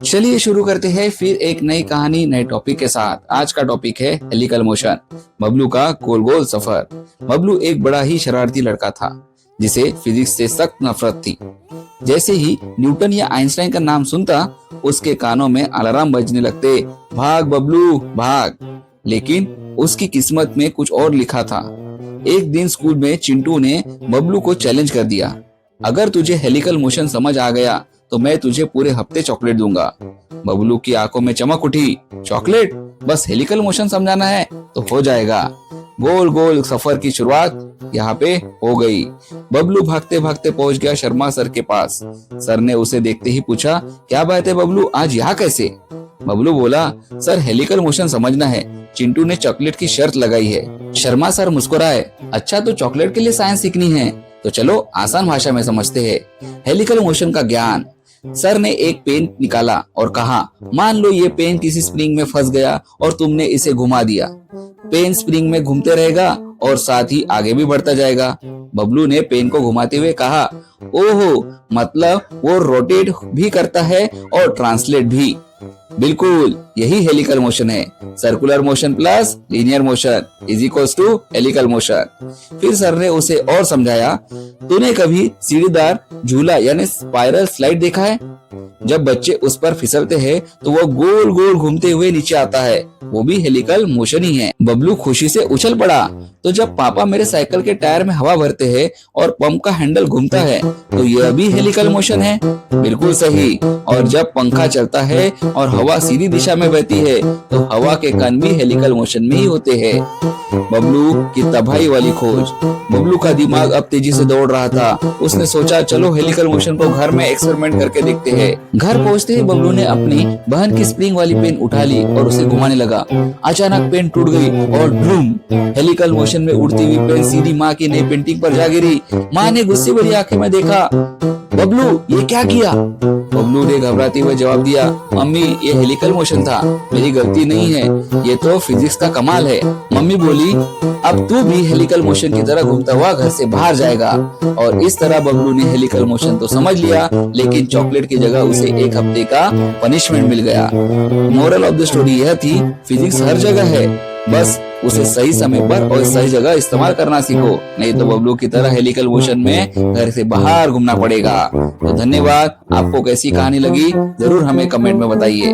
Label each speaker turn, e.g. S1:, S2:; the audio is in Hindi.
S1: चलिए शुरू करते हैं फिर एक नई कहानी नए टॉपिक के साथ। आज का टॉपिक है हेलिकल मोशन, बबलू का गोल गोल सफर। बबलू एक बड़ा ही शरारती लड़का था जिसे फिजिक्स से सख्त नफरत थी। जैसे ही न्यूटन या आइंस्टाइन का नाम सुनता उसके कानों में अलार्म बजने लगते, भाग बबलू भाग। लेकिन उसकी किस्मत में कुछ और लिखा था। एक दिन स्कूल में चिंटू ने बबलू को चैलेंज कर दिया, अगर तुझे हेलिकल मोशन समझ आ गया तो मैं तुझे पूरे हफ्ते चॉकलेट दूंगा। बबलू की आंखों में चमक उठी, चॉकलेट? बस हेलिकल मोशन समझाना है तो हो जाएगा। गोल गोल सफर की शुरुआत यहाँ पे हो गई। बबलू भागते भागते पहुंच गया शर्मा सर के पास। सर ने उसे देखते ही पूछा, क्या बात है बबलू, आज यहाँ कैसे? बबलू बोला, सर हेलिकल मोशन समझना है, चिंटू ने चॉकलेट की शर्त लगाई है। शर्मा सर मुस्कुराए, अच्छा तो चॉकलेट के लिए साइंस सीखनी है, तो चलो आसान भाषा में समझते हैं हेलिकल मोशन का ज्ञान। सर ने एक पेन निकाला और कहा, मान लो ये पेन किसी स्प्रिंग में फंस गया और तुमने इसे घुमा दिया। पेन स्प्रिंग में घूमते रहेगा और साथ ही आगे भी बढ़ता जाएगा। बबलू ने पेन को घुमाते हुए कहा, ओहो, मतलब वो रोटेट भी करता है और ट्रांसलेट भी। बिल्कुल, यही हेलिकल मोशन है। Circular motion plus linear motion is equals to helical motion. फिर सर ने उसे और समझाया, तूने कभी सीढ़ीदार झूला यानी स्पाइरल स्लाइड देखा है? जब बच्चे उस पर फिसलते हैं तो वो गोल गोल घूमते हुए नीचे आता है, वो भी हेलिकल मोशन ही है। बबलू खुशी से उछल पड़ा, तो जब पापा मेरे साइकिल के टायर में हवा भरते हैं और पंप का हैंडल घूमता है तो यह भी हेलिकल मोशन है। बिल्कुल सही। और जब पंखा चलता है और हवा सीधी दिशा में बहती है तो हवा के कण भी हेलिकल मोशन में ही होते हैं। बबलू की तबाही वाली खोज। बबलू का दिमाग अब तेजी से दौड़ रहा था। उसने सोचा, चलो हेलिकल मोशन को घर में एक्सपेरिमेंट करके देखते हैं। घर पहुंचते ही बबलू ने अपनी बहन की स्प्रिंग वाली पेन उठा ली और उसे घुमाने लगा। अचानक पेन टूट गई और ड्रूम, हेलिकल मोशन में उड़ती हुई पेन सीधी माँ की नई पेंटिंग पर जा गिरी। माँ ने गुस्से भरी आंखें में देखा, बबलू ये क्या किया? बबलू ने घबराते हुए जवाब दिया, मम्मी ये हेलिकल मोशन था, मेरी गलती नहीं है, ये तो फिजिक्स का कमाल है। मम्मी बोली, अब तू भी हेलिकल मोशन की तरह घूमता हुआ घर से बाहर जाएगा। और इस तरह बबलू ने हेलिकल मोशन तो समझ लिया, लेकिन चॉकलेट की जगह उसे एक हफ्ते का पनिशमेंट मिल गया। मोरल ऑफ द स्टोरी यह थी, फिजिक्स हर जगह है, बस उसे सही समय पर और सही जगह इस्तेमाल करना सीखो, नहीं तो बबलू की तरह हेलिकल मोशन में घर से बाहर घूमना पड़ेगा। तो धन्यवाद। आपको कैसी कहानी लगी जरूर हमें कमेंट में बताइए।